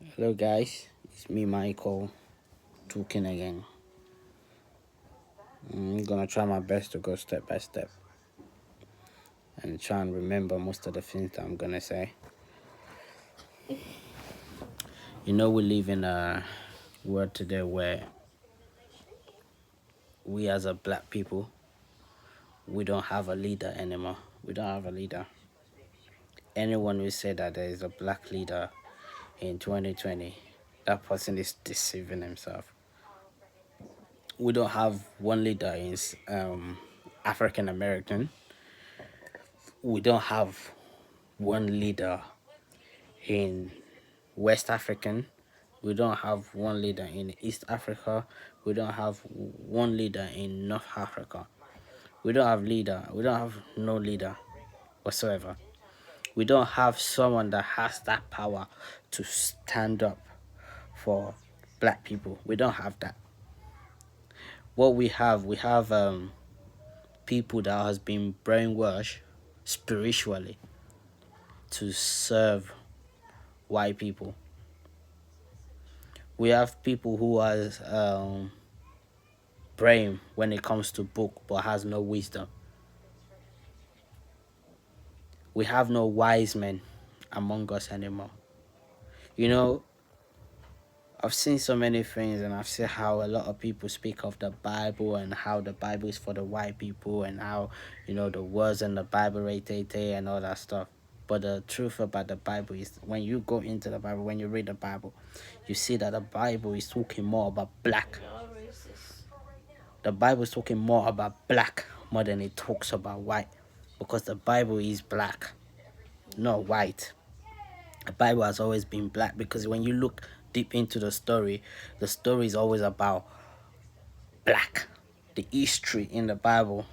Hello guys, it's me Michael talking again. I'm gonna try my best to go step by step and try and remember most of the things that I'm gonna say. We live in a world today where we as a black people, we don't have a leader anymore. We don't have a leader. Anyone who say that there is a black leader in 2020, that person is deceiving himself. We don't have one leader in African American. We don't have one leader in West African. We don't have one leader in East Africa. We don't have one leader in North Africa. We don't have leader. We don't have no leader whatsoever. We don't have someone that has that power to stand up for black people. We don't have that. What we have people that has been brainwashed spiritually to serve white people. We have people who has brain when it comes to book but has no wisdom. We have no wise men among us anymore. You know, I've seen so many things and I've seen how a lot of people speak of the Bible and how the Bible is for the white people and how, the words in the Bible and all that stuff. But the truth about the Bible is when you go into the Bible, when you read the Bible, you see that the Bible is talking more about black. The Bible is talking more about black more than it talks about white. Because the Bible is black, not white. The Bible has always been black because when you look deep into the story is always about black. The history in the Bible,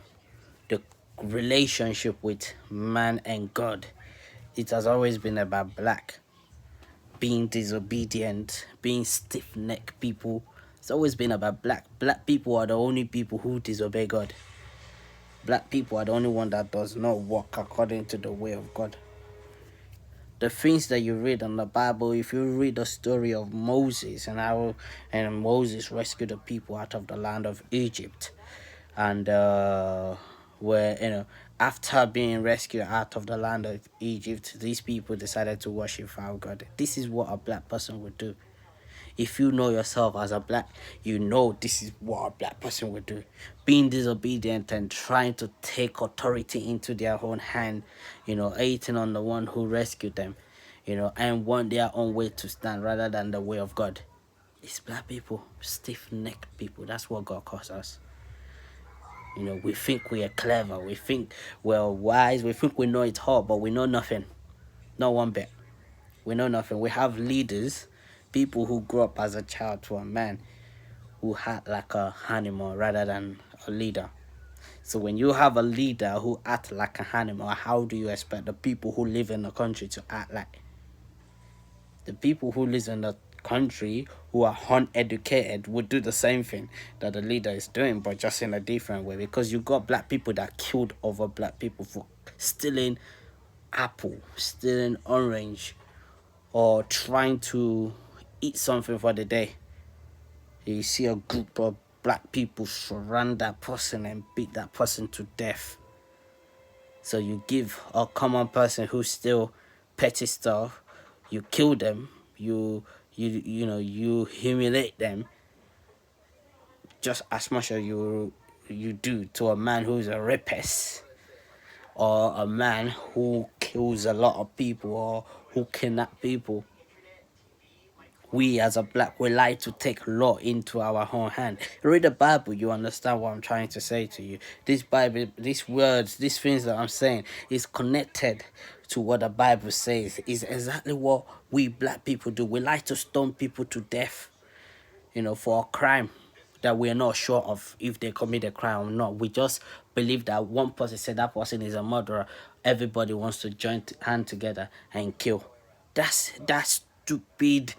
the relationship with man and God, it has always been about black. Being disobedient, being stiff-necked people. It's always been about black. Black people are the only people who disobey God. Black people are the only one that does not walk according to the way of God. The things that you read in the Bible, if you read the story of Moses and how Moses rescued the people out of the land of Egypt, and where after being rescued out of the land of Egypt, these people decided to worship our God. This is what a black person would do. If you know yourself as a black, you know this is what a black person would do. Being disobedient and trying to take authority into their own hand, hating on the one who rescued them, and want their own way to stand rather than the way of God. It's black people, stiff-necked people. That's what God calls us. We think we are clever. We think we're wise. We think we know it all, but we know nothing. Not one bit. We know nothing. We have leaders, people who grew up as a child to a man who act like a animal rather than a leader. So when you have a leader who act like an animal, how do you expect the people who live in the country to act like? The people who live in the country who are uneducated would do the same thing that the leader is doing, but just in a different way. Because you got black people that killed over black people for stealing apple, stealing orange, or trying to eat something for the day. You see a group of black people surround that person and beat that person to death. So you give a common person who steal petty stuff, you kill them, you humiliate them just as much as you do to a man who's a rapist or a man who kills a lot of people or who kidnap people. We as a black, we like to take law into our own hand. Read the Bible, you understand what I'm trying to say to you. This Bible, these words, these things that I'm saying is connected to what the Bible says. Is exactly what we black people do. We like to stone people to death, for a crime that we're not sure of if they commit a crime or not. We just believe that one person said that person is a murderer. Everybody wants to join hand together and kill. That's stupid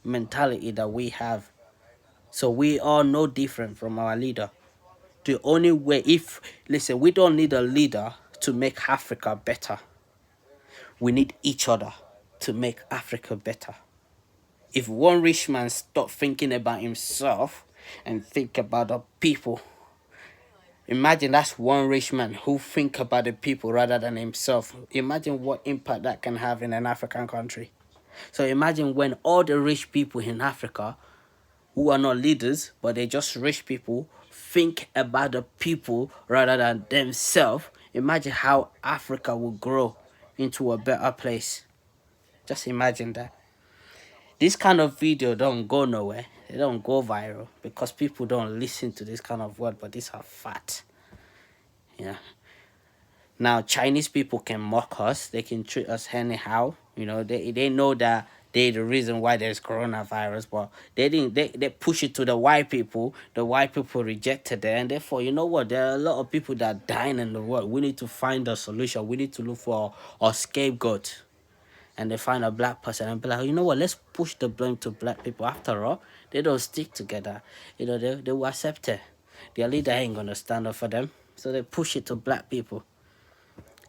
mentality that we have. So we are no different from our leader. The only way, we don't need a leader to make Africa better. We need each other to make Africa better. If one rich man stop thinking about himself and think about the people, imagine that's one rich man who think about the people rather than himself. Imagine what impact that can have in an African country. So imagine when all the rich people in Africa who are not leaders, but they're just rich people, think about the people rather than themselves. Imagine how Africa will grow into a better place. Just imagine that. This kind of video don't go nowhere. They don't go viral because people don't listen to this kind of word, but these are facts. Yeah. Now Chinese people can mock us, they can treat us anyhow. They know that they the reason why there's coronavirus, but they push it to the white people. The white people rejected it, and therefore, you know what? There are a lot of people that are dying in the world. We need to find a solution. We need to look for a scapegoat. And they find a black person and be like, you know what, let's push the blame to black people. After all, they don't stick together. They will accept it. Their leader ain't gonna stand up for them. So they push it to black people.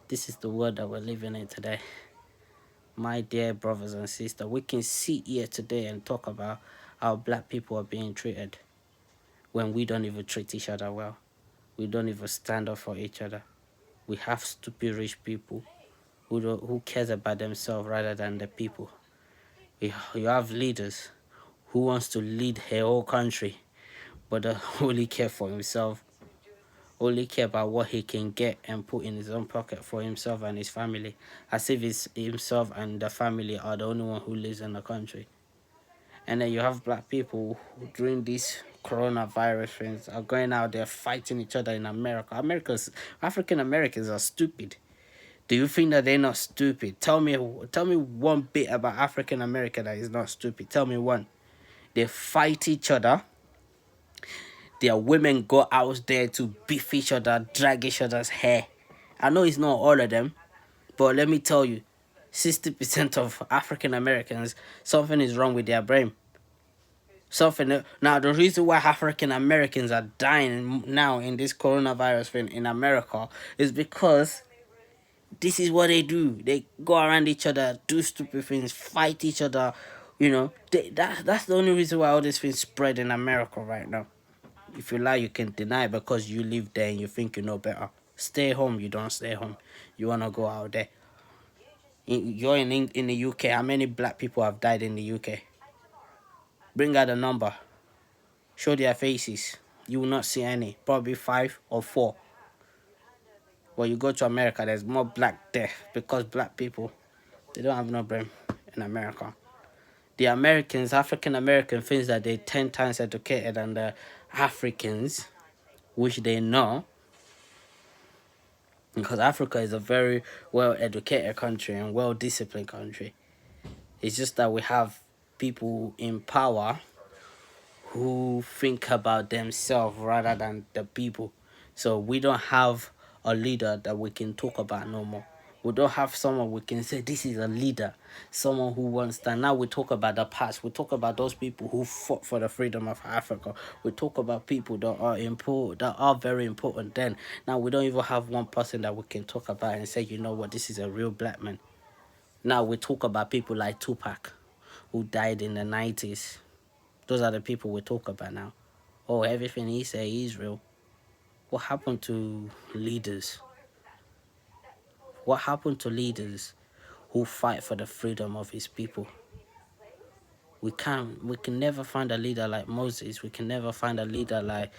This is the world that we're living in today. My dear brothers and sisters, we can sit here today and talk about how black people are being treated when we don't even treat each other well. We don't even stand up for each other. We have stupid rich people who cares about themselves rather than the people. You have leaders who wants to lead her whole country, but only care for himself, only care about what he can get and put in his own pocket for himself and his family, as if it's himself and the family are the only one who lives in the country. And then you have black people who, during these coronavirus things, are going out there fighting each other in America. African Americans are stupid. Do you think that they're not stupid? Tell me one bit about African America that is not stupid. Tell me one. They fight each other. Their women go out there to beef each other, drag each other's hair. I know it's not all of them, but let me tell you, 60% of African Americans, something is wrong with their brain. Now, the reason why African Americans are dying now in this coronavirus thing in America is because this is what they do. They go around each other, do stupid things, fight each other. That's the only reason why all these things spread in America right now. If you lie, you can deny it because you live there and you think you know better. Stay home, you don't stay home. You want to go out there. You're in the UK. How many black people have died in the UK? Bring out a number. Show their faces. You will not see any. Probably 5 or 4. When you go to America, there's more black death because black people, they don't have no brain in America. The Americans, African American, thinks that they're 10 times educated than the Africans, which they know, because Africa is a very well educated country and well disciplined country. It's just that we have people in power who think about themselves rather than the people. So we don't have a leader that we can talk about no more. We don't have someone we can say this is a leader, someone who wants that. Now we talk about the past. We talk about those people who fought for the freedom of Africa. We talk about people that are important, that are very important. Then now we don't even have one person that we can talk about and say, you know what, this is a real black man. Now we talk about people like Tupac, who died in the 90s. Those are the people we talk about now. Oh, everything he said is real. What happened to leaders? What happened to leaders who fight for the freedom of his people? We can never find a leader like Moses. We can never find a leader like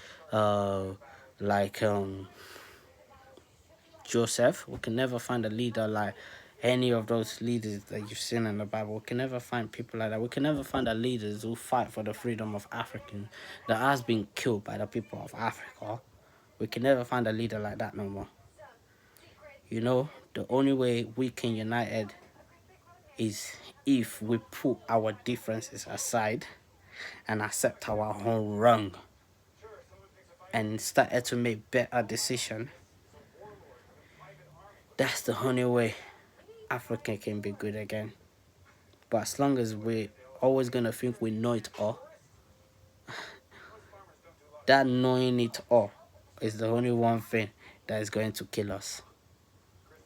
Joseph. We can never find a leader like any of those leaders that you've seen in the Bible. We can never find people like that. We can never find the leaders who fight for the freedom of Africans that has been killed by the people of Africa. We can never find a leader like that no more. The only way we can unite is if we put our differences aside and accept our own wrong and start to make better decisions. That's the only way Africa can be good again. But as long as we're always gonna think we know it all, that knowing it all is the only one thing that is going to kill us.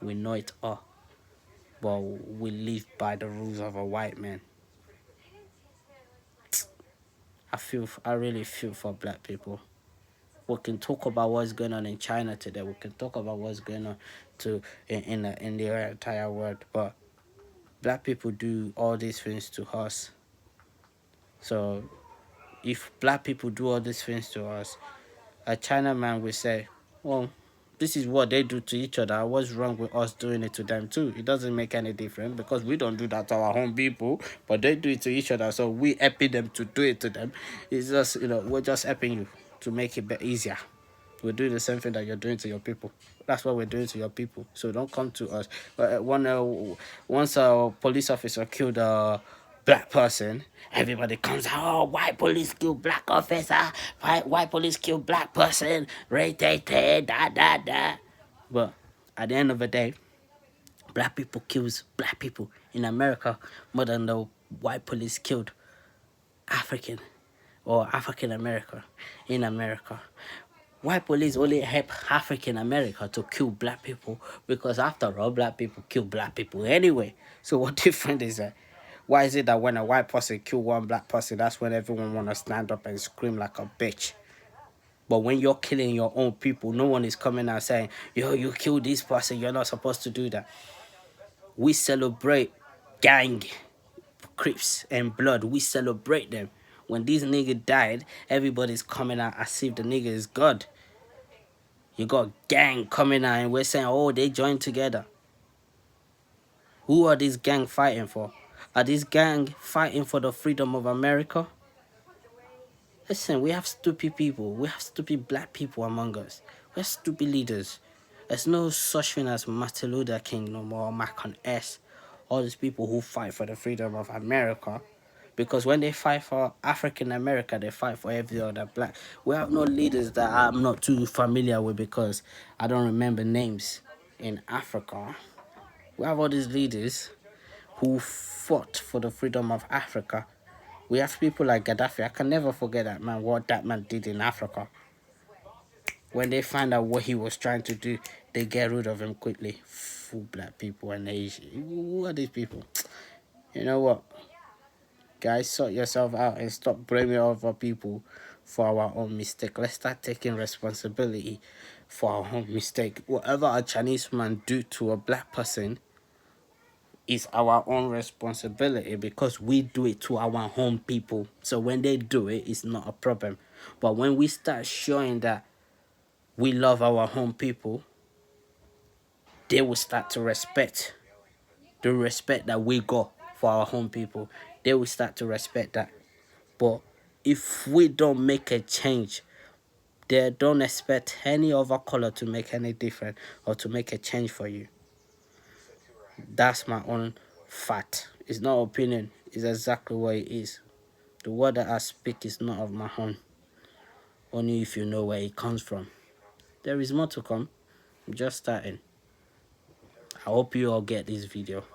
We know it all, but we live by the rules of a white man. I really feel for black people. We can talk about what's going on in China today. We can talk about what's going on in the entire world. But black people do all these things to us. So if black people do all these things to us, a Chinaman will say, well, this is what they do to each other. What's wrong with us doing it to them too? It doesn't make any difference because we don't do that to our own people, but they do it to each other. So we helping them to do it to them. It's just, we're just helping you to make it easier. We're doing the same thing that you're doing to your people. That's what we're doing to your people. So don't come to us. Once a police officer killed a black person, everybody comes out. Oh, white police kill black officer. White police kill black person. Right, da da da. But at the end of the day, black people kills black people in America more than the white police killed African or African American in America. White police only help African America to kill black people because after all, black people kill black people anyway. So what different is that? Why is it that when a white person kill one black person, that's when everyone wanna stand up and scream like a bitch? But when you're killing your own people, no one is coming out saying, yo, you killed this person, you're not supposed to do that. We celebrate gang, crips, and blood. We celebrate them. When these niggas died, everybody's coming out as if the nigga is God. You got gang coming out and we're saying, oh, they joined together. Who are these gang fighting for? Are these gang fighting for the freedom of America? Listen, we have stupid people. We have stupid black people among us. We have stupid leaders. There's no such thing as Martin Luther King no more, or Malcolm X. All these people who fight for the freedom of America. Because when they fight for African America, they fight for every other black. We have no leaders that I'm not too familiar with because I don't remember names in Africa. We have all these leaders who fought for the freedom of Africa. We have people like Gaddafi. I can never forget that man, what that man did in Africa. When they find out what he was trying to do, they get rid of him quickly. Full black people and Asian. Who are these people? You know what? Guys, sort yourself out and stop blaming other people for our own mistake. Let's start taking responsibility for our own mistake. Whatever a Chinese man do to a black person is our own responsibility because we do it to our own people. So when they do it, it's not a problem. But when we start showing that we love our home people, they will start to respect the respect that we got for our home people. They will start to respect that. But if we don't make a change, they don't expect any other color to make any difference or to make a change for you. That's my own fact. It's not opinion. It's exactly what it is. The word that I speak is not of my own. Only if you know where it comes from. There is more to come. I'm just starting. I hope you all get this video.